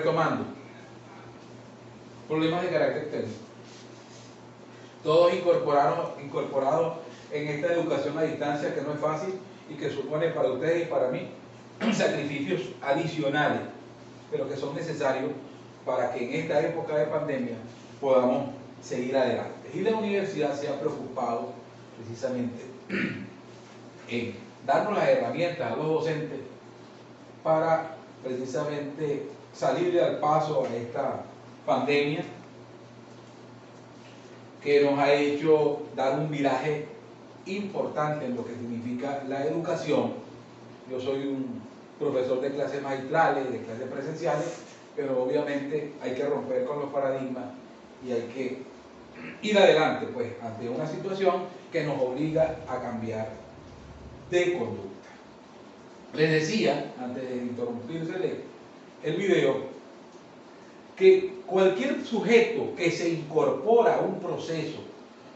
retomando, problemas de carácter técnico. Todos incorporados en esta educación a distancia que no es fácil y que supone para ustedes y para mí sacrificios adicionales, pero que son necesarios para que en esta época de pandemia podamos seguir adelante. Y la universidad se ha preocupado precisamente en darnos las herramientas a los docentes para precisamente salirle al paso a esta pandemia que nos ha hecho dar un viraje importante en lo que significa la educación. Yo soy un profesor de clases magistrales, de clases presenciales, pero obviamente hay que romper con los paradigmas y hay que ir adelante, pues, ante una situación que nos obliga a cambiar de conducta. Les decía, antes de interrumpirse el video, que cualquier sujeto que se incorpora a un proceso,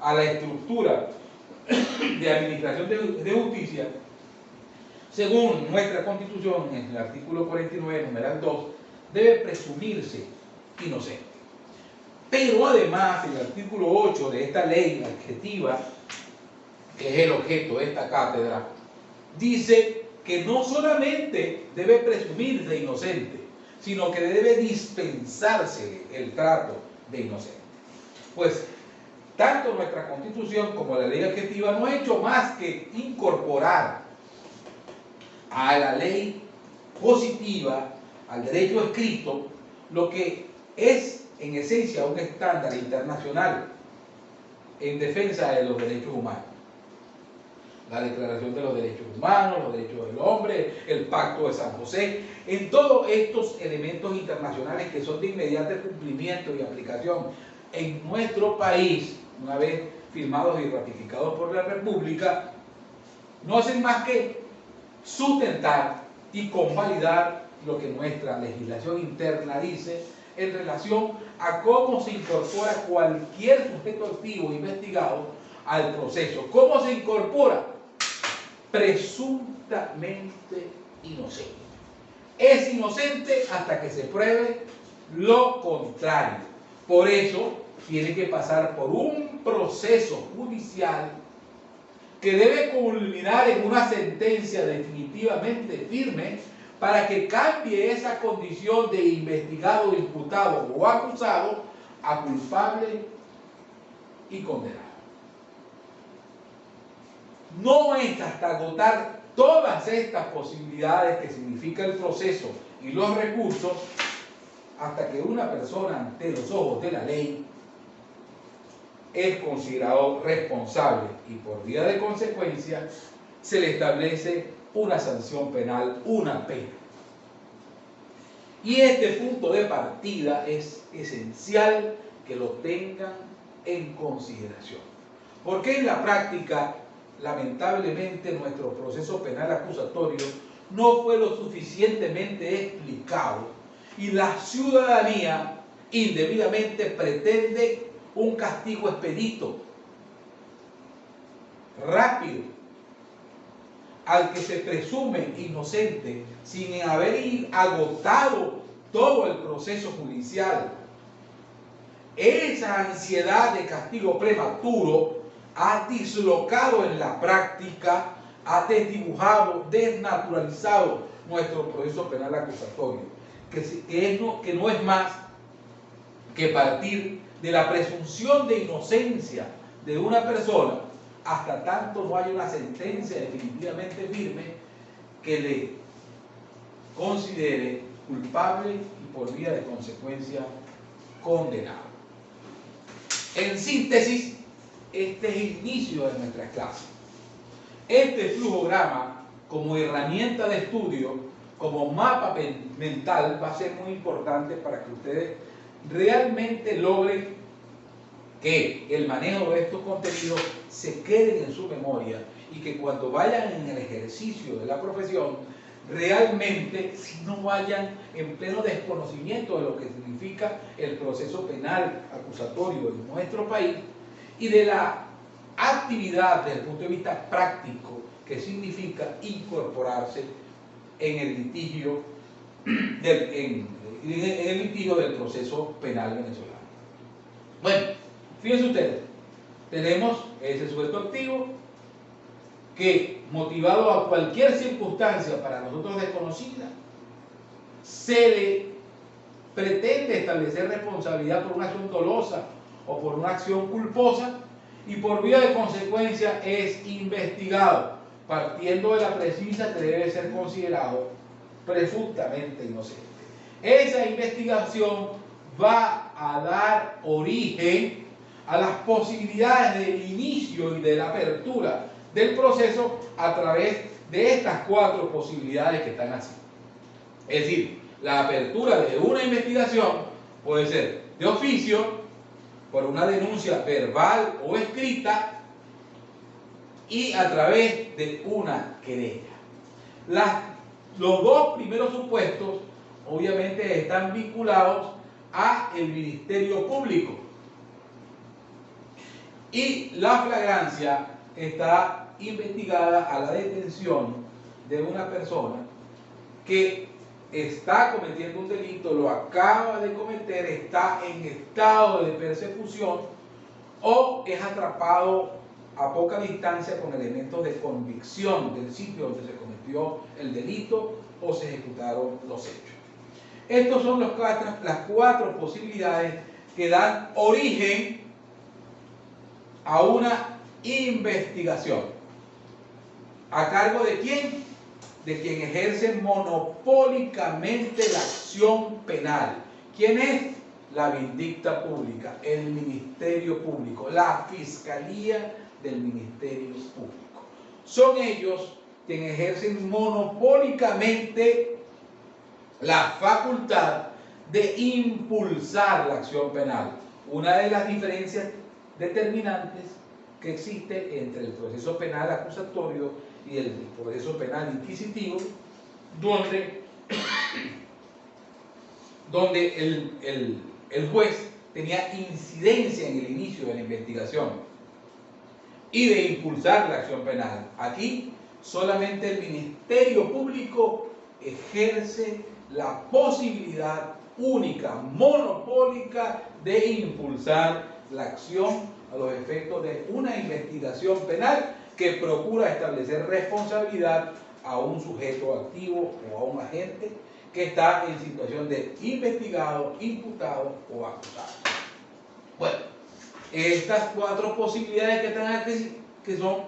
a la estructura de administración de justicia, según nuestra Constitución, en el artículo 49, numeral 2, debe presumirse inocente. Pero además, el artículo 8 de esta ley adjetiva, que es el objeto de esta cátedra, dice que no solamente debe presumirse inocente, sino que debe dispensarse el trato de inocente. Pues, tanto nuestra Constitución como la ley adjetiva no ha hecho más que incorporar a la ley positiva, al derecho escrito, lo que es en esencia un estándar internacional en defensa de los derechos humanos. La Declaración de los Derechos Humanos, los Derechos del Hombre, el Pacto de San José, en todos estos elementos internacionales que son de inmediato cumplimiento y aplicación en nuestro país, una vez firmados y ratificados por la República, no hacen más que sustentar y convalidar lo que nuestra legislación interna dice en relación a cómo se incorpora cualquier sujeto activo investigado al proceso. ¿Cómo se incorpora? Presuntamente inocente. Es inocente hasta que se pruebe lo contrario. Por eso tiene que pasar por un proceso judicial que debe culminar en una sentencia definitivamente firme para que cambie esa condición de investigado, imputado o acusado a culpable y condenado. No es hasta agotar todas estas posibilidades que significa el proceso y los recursos hasta que una persona ante los ojos de la ley es considerado responsable y por vía de consecuencia se le establece una sanción penal, una pena. Y este punto de partida es esencial que lo tengan en consideración, porque en la práctica, lamentablemente, nuestro proceso penal acusatorio no fue lo suficientemente explicado y la ciudadanía indebidamente pretende un castigo expedito, rápido, al que se presume inocente sin haber agotado todo el proceso judicial. Esa ansiedad de castigo prematuro ha dislocado en la práctica, ha desdibujado, desnaturalizado nuestro proceso penal acusatorio, que no es más que partir de la presunción de inocencia de una persona hasta tanto no haya una sentencia definitivamente firme que le considere culpable y por vía de consecuencia condenado. En síntesis, este es el inicio de nuestra clase. Este flujograma, como herramienta de estudio, como mapa mental, va a ser muy importante para que ustedes realmente logren que el manejo de estos contenidos se queden en su memoria y que cuando vayan en el ejercicio de la profesión, realmente no vayan en pleno desconocimiento de lo que significa el proceso penal acusatorio en nuestro país y de la actividad desde el punto de vista práctico que significa incorporarse en el litigio, en en el litigio del proceso penal venezolano. Bueno, fíjense ustedes, tenemos ese sujeto activo que, motivado a cualquier circunstancia para nosotros desconocida, se le pretende establecer responsabilidad por una acción dolosa o por una acción culposa, y por vía de consecuencia es investigado, partiendo de la premisa que debe ser considerado presuntamente inocente. Esa investigación va a dar origen a las posibilidades del inicio y de la apertura del proceso a través de estas 4 posibilidades que están así. Es decir, la apertura de una investigación puede ser de oficio, por una denuncia verbal o escrita, y a través de una querella. Los 2 primeros supuestos obviamente están vinculados a el Ministerio Público, y la flagrancia está investigada a la detención de una persona que está cometiendo un delito, lo acaba de cometer, está en estado de persecución o es atrapado a poca distancia con elementos de convicción del sitio donde se cometió el delito o se ejecutaron los hechos. Estas son las 4 posibilidades que dan origen a una investigación. ¿A cargo de quién? De quien ejerce monopólicamente la acción penal. ¿Quién es? La vindicta pública, el Ministerio Público, la Fiscalía del Ministerio Público. Son ellos quienes ejercen monopólicamente la facultad de impulsar la acción penal. Una de las diferencias determinantes que existe entre el proceso penal acusatorio y el proceso penal inquisitivo, donde el juez tenía incidencia en el inicio de la investigación y de impulsar la acción penal. Aquí solamente el Ministerio Público ejerce la posibilidad única, monopólica, de impulsar la acción a los efectos de una investigación penal que procura establecer responsabilidad a un sujeto activo o a un agente que está en situación de investigado, imputado o acusado. Bueno, estas 4 posibilidades que están aquí, que son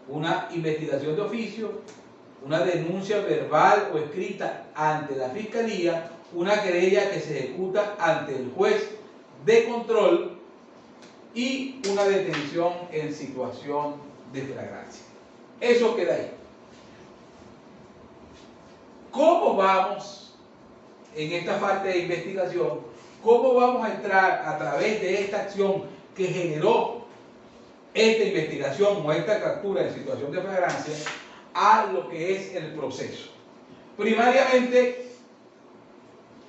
una investigación de oficio, una denuncia verbal o escrita ante la Fiscalía, una querella que se ejecuta ante el juez de control y una detención en situación de flagrancia. Eso queda ahí. ¿Cómo vamos en esta parte de investigación? ¿Cómo vamos a entrar a través de esta acción que generó esta investigación o esta captura en situación de flagrancia a lo que es el proceso? Primariamente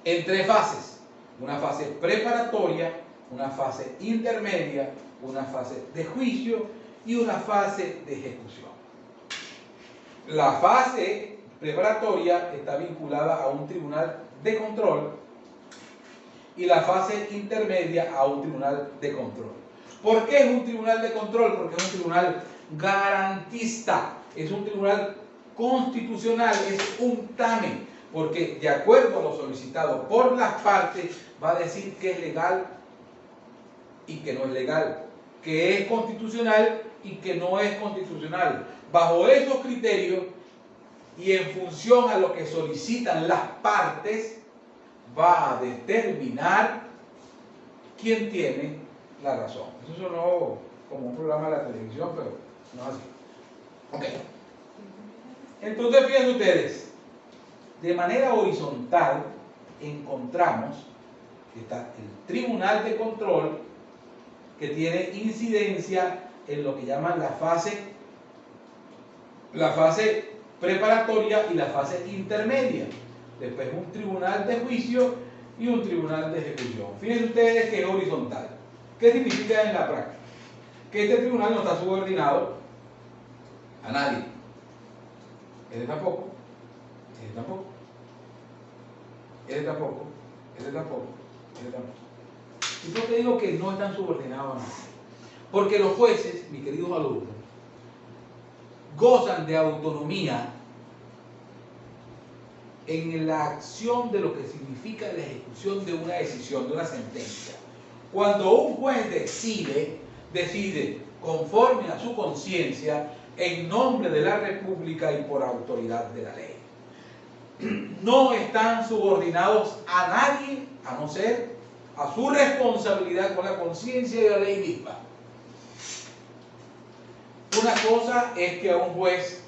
en 3 fases: una fase preparatoria, una fase intermedia, una fase de juicio y una fase de ejecución. La fase preparatoria está vinculada a un tribunal de control y la fase intermedia a un tribunal de control. ¿Por qué es un tribunal de control? Porque es un tribunal garantista, es un tribunal constitucional, es un TAME, porque de acuerdo a lo solicitado por las partes va a decir que es legal y que no es legal, que es constitucional y que no es constitucional. Bajo esos criterios y en función a lo que solicitan las partes, va a determinar quién tiene la razón. Eso sonó como un programa de la televisión, pero no es así. Ok. Entonces, fíjense ustedes, de manera horizontal encontramos que está el Tribunal de Control, que tiene incidencia en lo que llaman la fase preparatoria y la fase intermedia. Después un tribunal de juicio y un tribunal de ejecución. Fíjense ustedes que es horizontal. ¿Qué significa en la práctica? Que este tribunal no está subordinado a nadie. Él tampoco, él tampoco, él tampoco, Ese tampoco. Ese tampoco. ¿Y por qué digo que no están subordinados a nadie? Porque los jueces, mis queridos alumnos, gozan de autonomía en la acción de lo que significa la ejecución de una decisión, de una sentencia. Cuando un juez decide conforme a su conciencia, en nombre de la República y por autoridad de la ley. No están subordinados a nadie, a no ser a su responsabilidad con la conciencia y la ley misma. Una cosa es que a un juez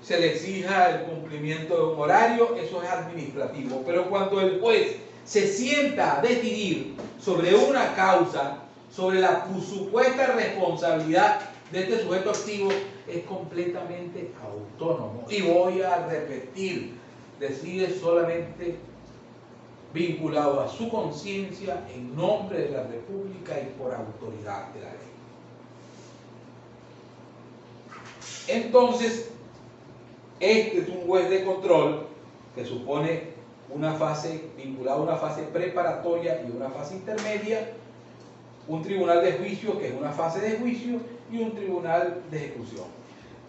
se le exija el cumplimiento de un horario, eso es administrativo, pero cuando el juez se sienta a decidir sobre una causa, sobre la supuesta responsabilidad de este sujeto activo, es completamente autónomo. Y voy a repetir, decide solamente vinculado a su conciencia en nombre de la República y por autoridad de la ley. Entonces, este es un juez de control que supone una fase vinculada a una fase preparatoria y una fase intermedia, un tribunal de juicio que es una fase de juicio y un tribunal de ejecución.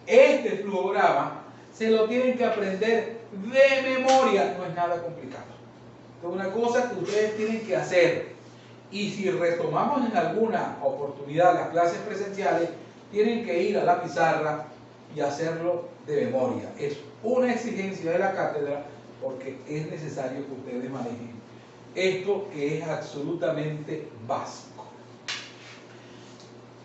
Este flujograma se lo tienen que aprender de memoria, no es nada complicado. Es una cosa que ustedes tienen que hacer. Y si retomamos en alguna oportunidad las clases presenciales, tienen que ir a la pizarra y hacerlo de memoria. Es una exigencia de la cátedra porque es necesario que ustedes manejen esto que es absolutamente básico.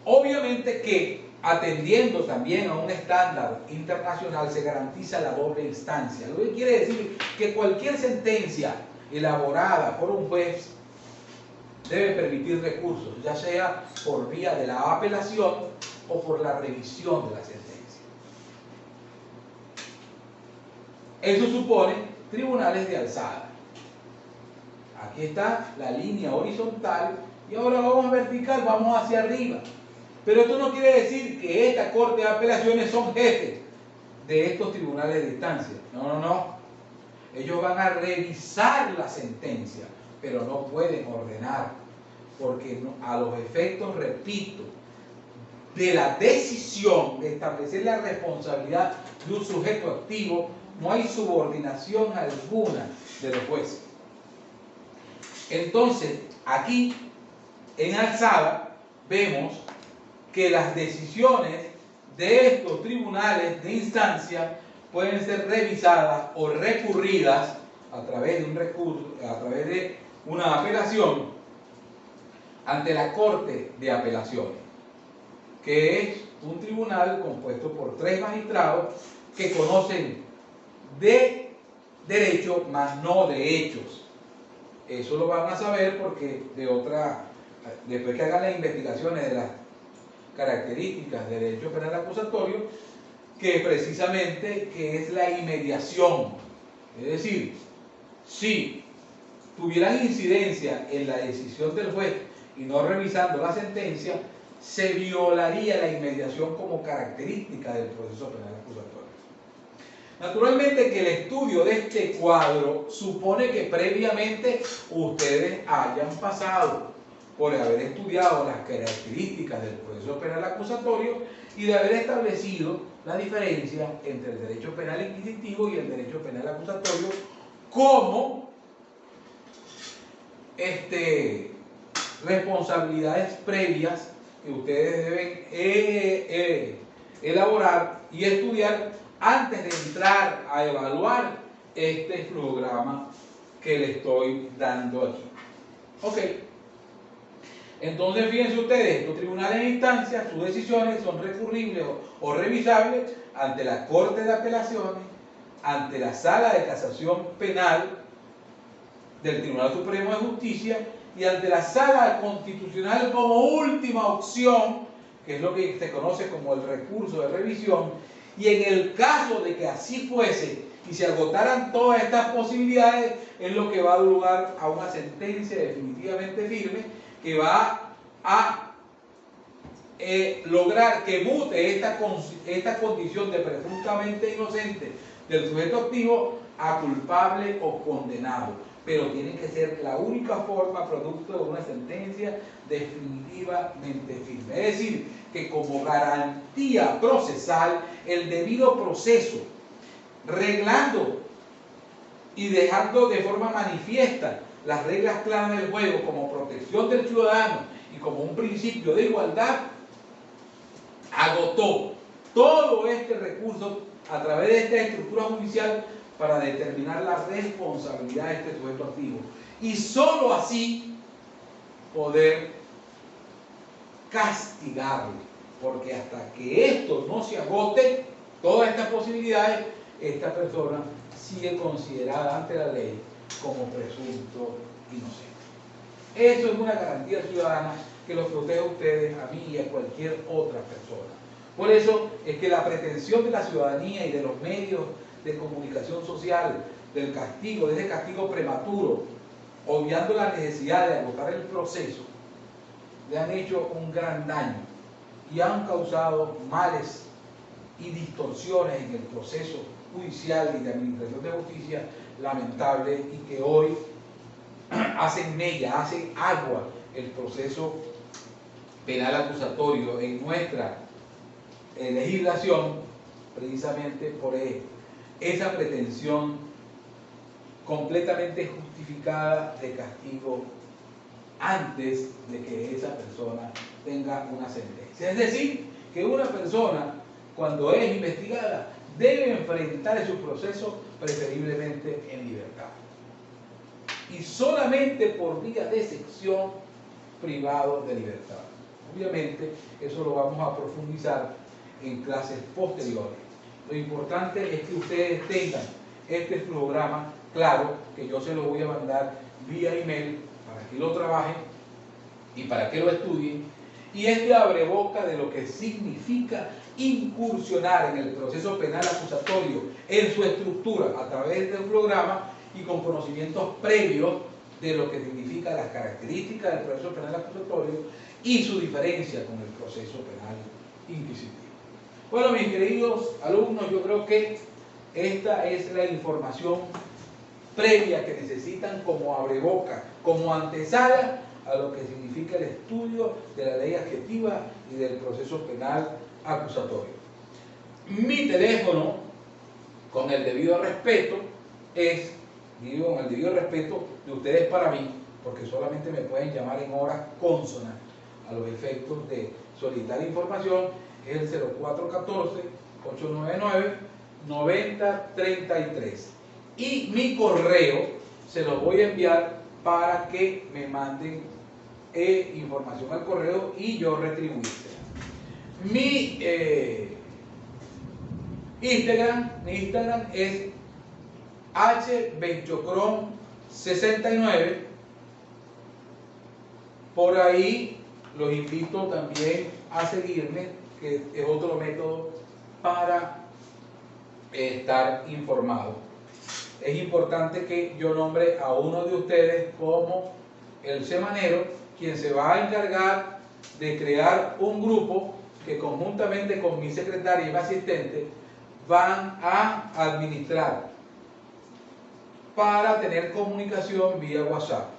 Obviamente que atendiendo también a un estándar internacional se garantiza la doble instancia, lo que quiere decir que cualquier sentencia elaborada por un juez debe permitir recursos, ya sea por vía de la apelación o por la revisión de la sentencia. Eso supone tribunales de alzada. Aquí está la línea horizontal y ahora vamos vertical, vamos hacia arriba. Pero esto no quiere decir que esta Corte de Apelaciones son jefes de estos tribunales de instancia. No. Ellos van a revisar la sentencia, pero no pueden ordenar, porque a los efectos, repito, de la decisión de establecer la responsabilidad de un sujeto activo, no hay subordinación alguna de los jueces. Entonces, aquí, en alzada, vemos que las decisiones de estos tribunales de instancia pueden ser revisadas o recurridas a través de un recurso, a través de una apelación ante la Corte de Apelaciones, que es un tribunal compuesto por 3 magistrados que conocen de derecho, mas no de hechos. Eso lo van a saber porque después que hagan las investigaciones de las características del derecho penal acusatorio, que precisamente que es la inmediación. Es decir, si tuvieran incidencia en la decisión del juez y no revisando la sentencia, se violaría la inmediación como característica del proceso penal acusatorio. Naturalmente que el estudio de este cuadro supone que previamente ustedes hayan pasado por haber estudiado las características del proceso penal acusatorio y de haber establecido la diferencia entre el derecho penal inquisitivo y el derecho penal acusatorio como responsabilidades previas que ustedes deben elaborar y estudiar antes de entrar a evaluar este flujograma que le estoy dando aquí. Ok. Entonces, fíjense ustedes, los tribunales de instancia, sus decisiones son recurribles o revisables ante la Corte de Apelaciones, ante la Sala de Casación Penal del Tribunal Supremo de Justicia y ante la Sala Constitucional como última opción, que es lo que se conoce como el recurso de revisión. Y en el caso de que así fuese y se agotaran todas estas posibilidades, es lo que va a dar lugar a una sentencia definitivamente firme que va a lograr que mute esta condición de presuntamente inocente del sujeto activo a culpable o condenado. pero tiene que ser la única forma producto de una sentencia definitivamente firme. Es decir, que como garantía procesal, el debido proceso, reglando y dejando de forma manifiesta las reglas claras del juego como protección del ciudadano y como un principio de igualdad, agotó todo este recurso a través de esta estructura judicial para determinar la responsabilidad de este sujeto activo y sólo así poder castigarlo, porque hasta que esto no se agote, todas estas posibilidades, esta persona sigue considerada ante la ley como presunto inocente. Eso es una garantía ciudadana que los protege a ustedes, a mí y a cualquier otra persona. Por eso es que la pretensión de la ciudadanía y de los medios de comunicación social, del castigo, de ese castigo prematuro, obviando la necesidad de agotar el proceso, le han hecho un gran daño y han causado males y distorsiones en el proceso judicial y de administración de justicia lamentable, y que hoy hacen mella, hacen agua el proceso penal acusatorio en nuestra legislación, precisamente por esa pretensión completamente justificada de castigo antes de que esa persona tenga una sentencia. Es decir, que una persona, cuando es investigada, debe enfrentar su proceso preferiblemente en libertad. Y solamente por vía de excepción, privado de libertad. Obviamente, eso lo vamos a profundizar en clases posteriores. Lo importante es que ustedes tengan este programa claro, que yo se lo voy a mandar vía email para que lo trabajen y para que lo estudien, y este abreboca de lo que significa incursionar en el proceso penal acusatorio en su estructura a través del programa y con conocimientos previos de lo que significa las características del proceso penal acusatorio y su diferencia con el proceso penal inquisitivo. Bueno, mis queridos alumnos, yo creo que esta es la información previa que necesitan como abreboca, como antesala a lo que significa el estudio de la ley adjetiva y del proceso penal acusatorio. Mi teléfono, con el debido respeto, es, digo, con el debido respeto de ustedes para mí, porque solamente me pueden llamar en horas cónsonas a los efectos de solicitar información, es el 0414-899-9033. Y mi correo se los voy a enviar para que me manden información al correo y yo retribuirse. Mi Instagram es hbenchocron69. Por ahí los invito también a seguirme, que es otro método para estar informado. Es importante que yo nombre a uno de ustedes como el semanero, quien se va a encargar de crear un grupo que conjuntamente con mi secretaria y mi asistente van a administrar para tener comunicación vía WhatsApp.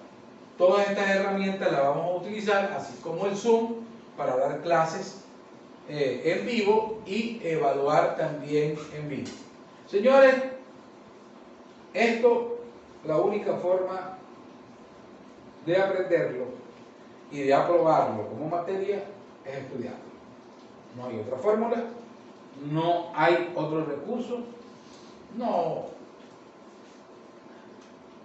Todas estas herramientas las vamos a utilizar, así como el Zoom, para dar clases en vivo y evaluar también en vivo. Señores, esto, la única forma de aprenderlo y de aprobarlo como materia es estudiarlo. No hay otra fórmula, no hay otro recurso. No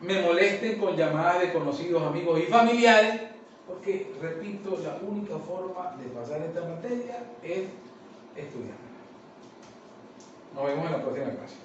me molesten con llamadas de conocidos, amigos y familiares, porque, repito, la única forma de pasar esta materia es estudiarla. Nos vemos en la próxima clase.